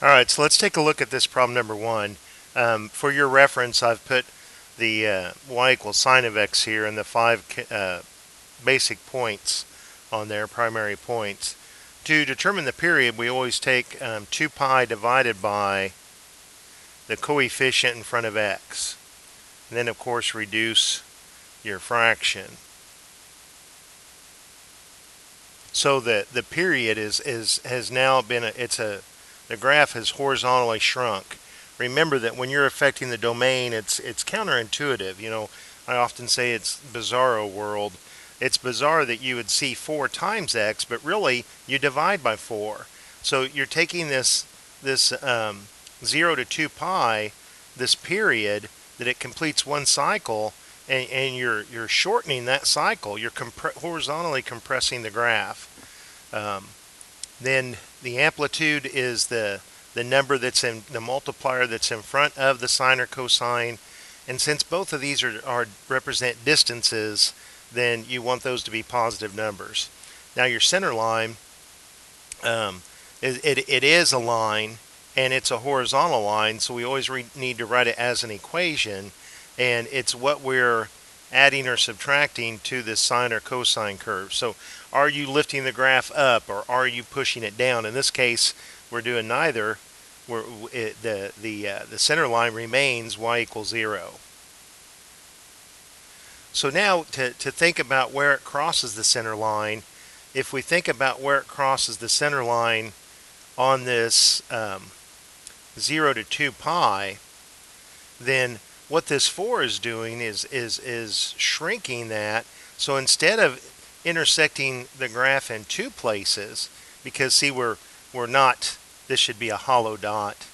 All right, so let's take a look at this problem number one. For your reference, I've put the y equals sine of x here and the five basic points on there, primary points. To determine the period, we always take 2 pi divided by the coefficient in front of x. And then, of course, reduce your fraction. So the period has now been the graph has horizontally shrunk. Remember that when you're affecting the domain, it's counterintuitive. You know, I often say it's bizarro world. It's bizarre that you would see 4 times x, but really you divide by 4. So you're taking this 0 to 2 pi, this period that it completes one cycle, and you're shortening that cycle. You're horizontally compressing the graph. Then the amplitude is the number that's in the multiplier that's in front of the sine or cosine. And since both of these are represent distances, then you want those to be positive numbers. Now your center line, it is a line, and it's a horizontal line, so we always need to write it as an equation, and it's what we're adding or subtracting to this sine or cosine curve. So are you lifting the graph up or are you pushing it down? In this case, we're doing neither. The center line remains y equals 0. So now to think about where it crosses the center line, if we think about where it crosses the center line on this 0 to 2 pi, then what this 4 is doing is shrinking that. So instead of intersecting the graph in 2 places, because see we're not, this should be a hollow dot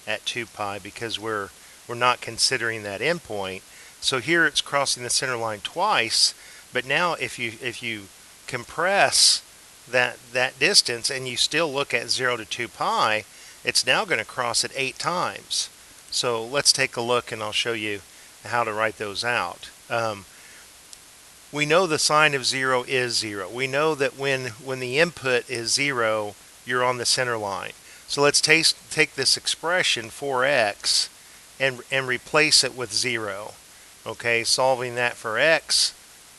at 2 pi because we're not considering that endpoint. So here it's crossing the center line twice, but now if you compress that distance and you still look at 0 to 2 pi, it's now going to cross it 8 times. So let's take a look and I'll show you how to write those out. We know the sine of 0 is 0. We know that when the input is 0, you're on the center line. So let's take this expression 4x and replace it with 0. Okay, solving that for x,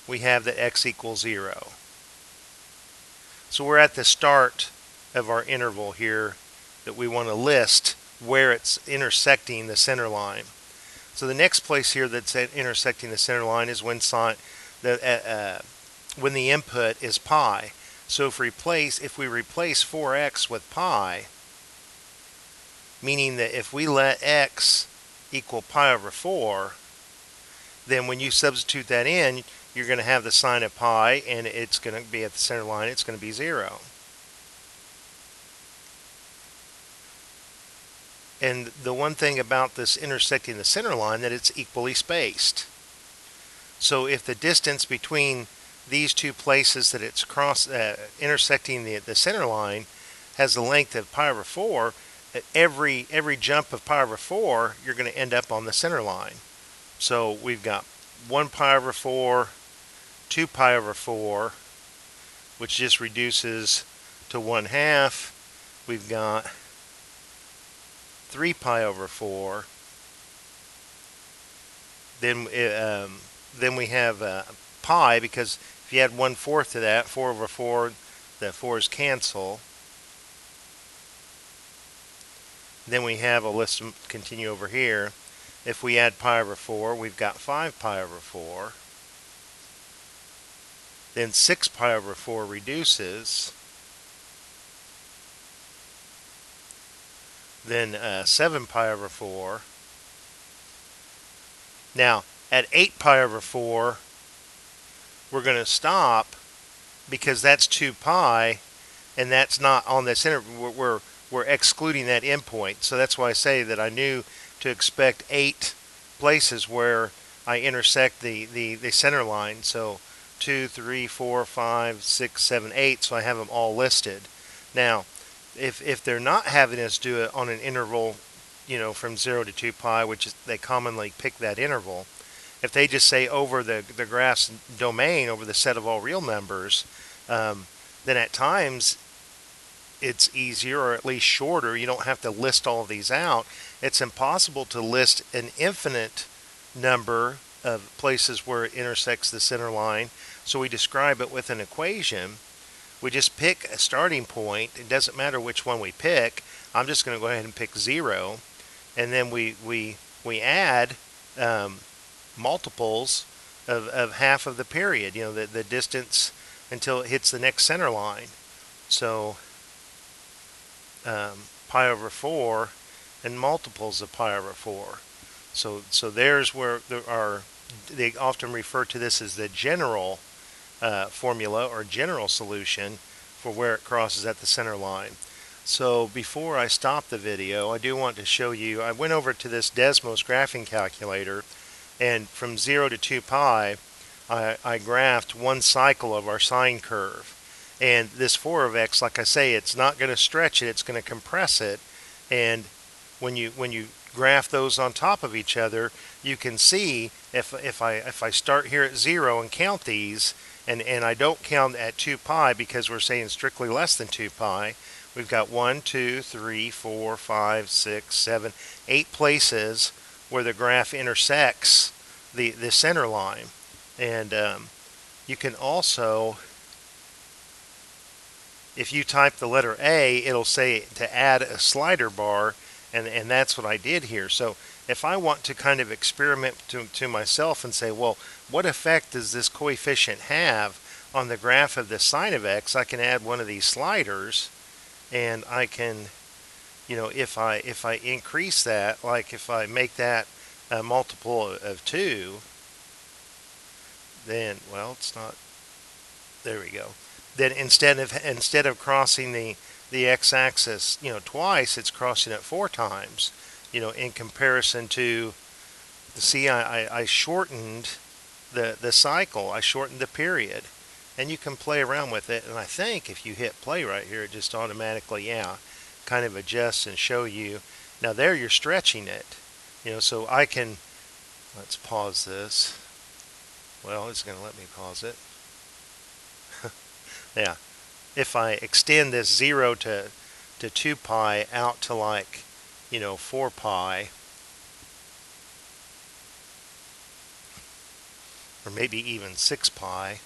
we have that x equals 0. So we're at the start of our interval here that we want to list where it's intersecting the center line. So the next place here that's intersecting the center line is when the input is pi. So if we replace 4x with pi, meaning that if we let x equal pi over 4, then when you substitute that in, you're going to have the sine of pi, and it's going to be at the center line, it's going to be 0. And the one thing about this intersecting the center line, that it's equally spaced. So if the distance between these two places that it's intersecting the center line has the length of pi over 4, at every jump of pi over 4, you're going to end up on the center line. So we've got 1 pi over 4, 2 pi over 4, which just reduces to 1/2. We've got 3 pi over 4. Then we have pi, because if you add 1/4 to that, 4 over 4, the 4's cancel. Then we have, let's continue over here. If we add pi over 4, we've got 5 pi over 4. Then 6 pi over 4 reduces. Then 7 pi over 4. Now, at 8 pi over 4, we're going to stop because that's 2 pi, and that's not on this interval. We're excluding that endpoint. So that's why I say that I knew to expect 8 places where I intersect the center line. So 2, 3, 4, 5, 6, 7, 8. So I have them all listed. Now, if they're not having us do it on an interval, you know, from 0 to 2 pi, which is, they commonly pick that interval. If they just say over the graph's domain, over the set of all real numbers, then at times it's easier, or at least shorter. You don't have to list all of these out. It's impossible to list an infinite number of places where it intersects the center line. So we describe it with an equation. We just pick a starting point. It doesn't matter which one we pick. I'm just going to go ahead and pick 0. And then we add multiples of half of the period, the distance until it hits the next center line. So pi over 4 and multiples of pi over 4. So there's where they often refer to this as the general formula or general solution for where it crosses at the center line. So before I stop the video, I do want to show you, I went over to this Desmos graphing calculator, and from 0 to 2 pi, I graphed one cycle of our sine curve. And this 4 of x, like I say, it's not going to stretch it, it's going to compress it. And when you graph those on top of each other, you can see if I start here at 0 and count these, and I don't count at 2 pi because we're saying strictly less than 2 pi, we've got 1, 2, 3, 4, 5, 6, 7, 8 places where the graph intersects the center line. And you can also, if you type the letter A, it'll say to add a slider bar, and that's what I did here. So if I want to kind of experiment to myself and say, well, what effect does this coefficient have on the graph of the sine of x, I can add one of these sliders, and I can, if I increase that, like if I make that a multiple of 2, then, well, it's not, there we go. Then instead of crossing the x-axis, twice, it's crossing it 4 times, in comparison to, see, I shortened the cycle, I shortened the period, and you can play around with it. And I think if you hit play right here, it just automatically, kind of adjusts and show you. Now there you're stretching it, so I can, let's pause this. Well, it's going to let me pause it. Yeah, if I extend this 0 to 2 pi out to, like, 4 pi, or maybe even 6 pi,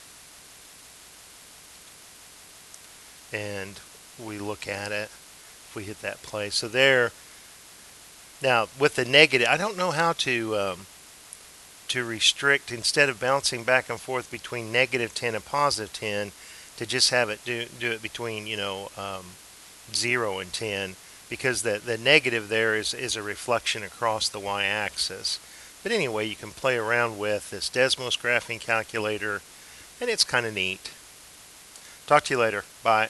and we look at it, if we hit that play. So there, now with the negative, I don't know how to restrict, instead of bouncing back and forth between -10 and +10, to just have it do it between 0 and 10, because the negative there is a reflection across the y-axis. But anyway, you can play around with this Desmos graphing calculator, and it's kind of neat. Talk to you later. Bye.